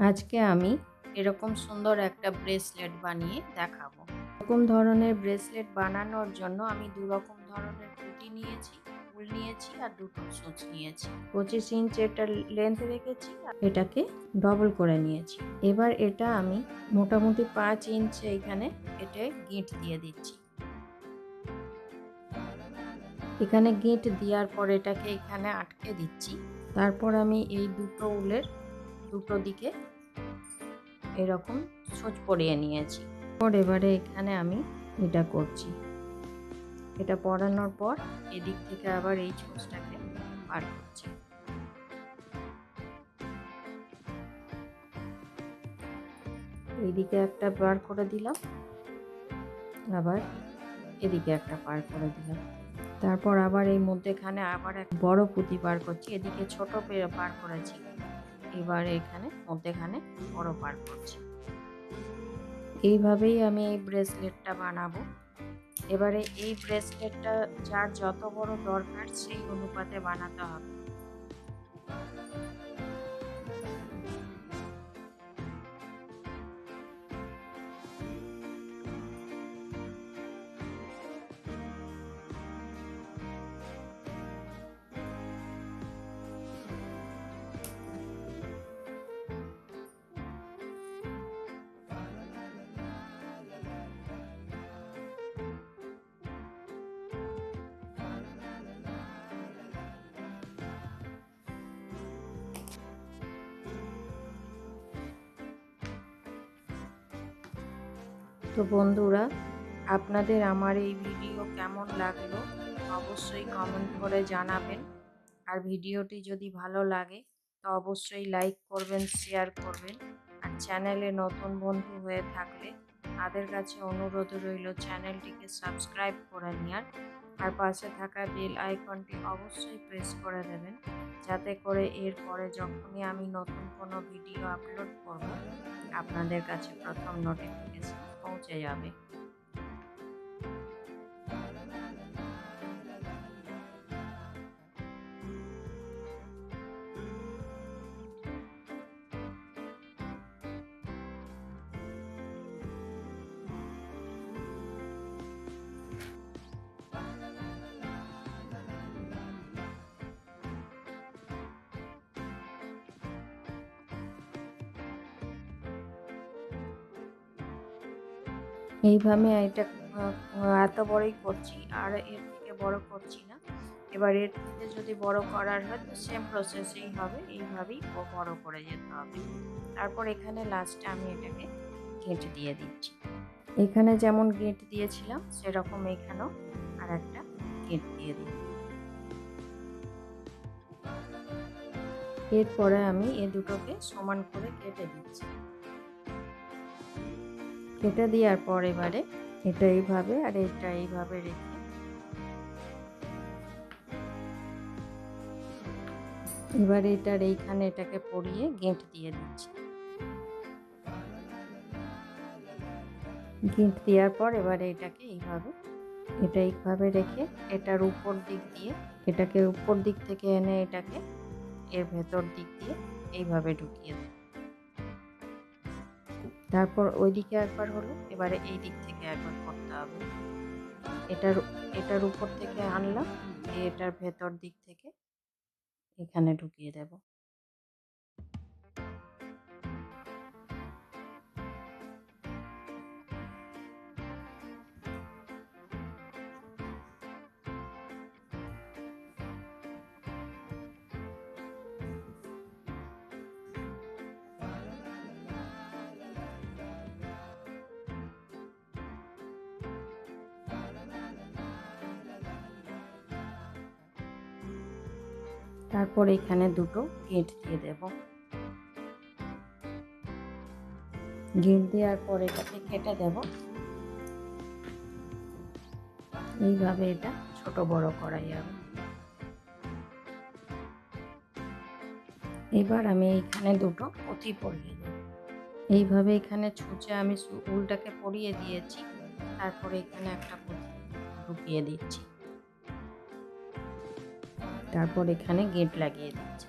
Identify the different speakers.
Speaker 1: আজকে আমি এরকম সুন্দর একটা ব্রেসলেট বানিয়ে দেখাবো। এরকম ধরনের ব্রেসলেট বানানোর জন্য আমি দু রকম ধরনের পুঁতি নিয়েছি, ফুল নিয়েছি আর দুটো সুচ নিয়েছি। 25 ইঞ্চ এটা লেন্থ রেখেছি, এটাকে ডবল করে নিয়েছি। এবার এটা আমি মোটামুটি 5 ইঞ্চ এখানে কেটে গিঁট দিয়ে দিচ্ছি। এখানে গিঁট দেওয়ার পর এটাকে এখানে আটকে দিচ্ছি। তারপর আমি এই দুটো উলের দুটো দিকে এরকম সুচ পরিয়ে নিয়েছি। এবারে এখানে আমি এটা করছি। এটা পরানোর পর এদিক থেকে আবার এই সুচটাকে বার করছি। এইদিকে একটা বার করে দিলাম, আবার এদিকে একটা বার করে দিলাম। তারপর আবার এই মধ্যেখানে আবার এক বড় পুঁতি বার করছি। এদিকে ছোট বার করেছি, এবার এখানে মধ্যেখানে বড় বার করছি। এইভাবেই আমি এই ব্রেসলেটটা বানাবো। এবারে এই ব্রেসলেটটা যার যত বড় দরকার সেই অনুপাতে বানাতে হবে। তো বন্ধুরা, আপনাদের আমার এই ভিডিও কেমন লাগলো অবশ্যই কমেন্ট করে জানাবেন। আর ভিডিওটি যদি ভালো লাগে তো অবশ্যই লাইক করবেন, শেয়ার করবেন। আর চ্যানেলে নতুন বন্ধু হয়ে থাকলে তাদের কাছে অনুরোধ রইল চ্যানেলটিকে সাবস্ক্রাইব করে নেওয়ার। আর পাশে থাকা বেল আইকনটি অবশ্যই প্রেস করে দেবেন, যাতে করে এরপরে যখনই আমি নতুন কোনো ভিডিও আপলোড করব আপনাদের কাছে প্রথম নোটিফিকেশন পৌঁছে যাবে। এইভাবে এটা এত বড়ই করছি, আর এর থেকে বড় করছি না। এবার এর থেকে যদি বড় করার হয় তো সেম প্রসেসেই হবে, এইভাবেই বড় করে যেতে হবে। তারপর এখানে লাস্টে আমি এটাকে গেঁট দিয়ে দিচ্ছি। এখানে যেমন গেঁট দিয়েছিলাম সেরকম এখানেও আর একটা গেঁট দিয়ে দিই। এরপরে আমি এ দুটোকে সমান করে কেটে দিচ্ছি। কেটে দেওয়ার পর এবারে এটা এইভাবে আর এটা এইভাবে রেখে এবারে এটার এইখানে এটাকে পরিয়ে গেঁট দিয়ে দিচ্ছি। গেঁট দেওয়ার পর এবারে এটাকে এইভাবে রেখে এটার উপর দিক দিয়ে এটাকে উপর দিক থেকে এনে এটাকে এর ভেতর দিক দিয়ে এইভাবে ঢুকিয়ে দেব। তারপর ওইদিকে একবার হলো, এবারে এই দিক থেকে একবার করতে হবে। এটার উপর থেকে আনলাম, এটার ভেতর দিক থেকে এখানে ঢুকিয়ে দেব। তারপর এখানে দুটো গেঁট দিয়ে দেব। গেঁট দেওয়ার পর এটাকে কেটে দেব। এইভাবে এটা ছোট বড় করা যাবে। এবার আমি এইখানে দুটো পুঁতি পরিয়ে দেব। এইভাবে এখানে ছুঁচে আমি উলটাকে পরিয়ে দিয়েছি, তারপরে এখানে একটা পুঁতি ঢুকিয়ে দিচ্ছি, তারপর এখানে গেঁট লাগিয়ে দিচ্ছি।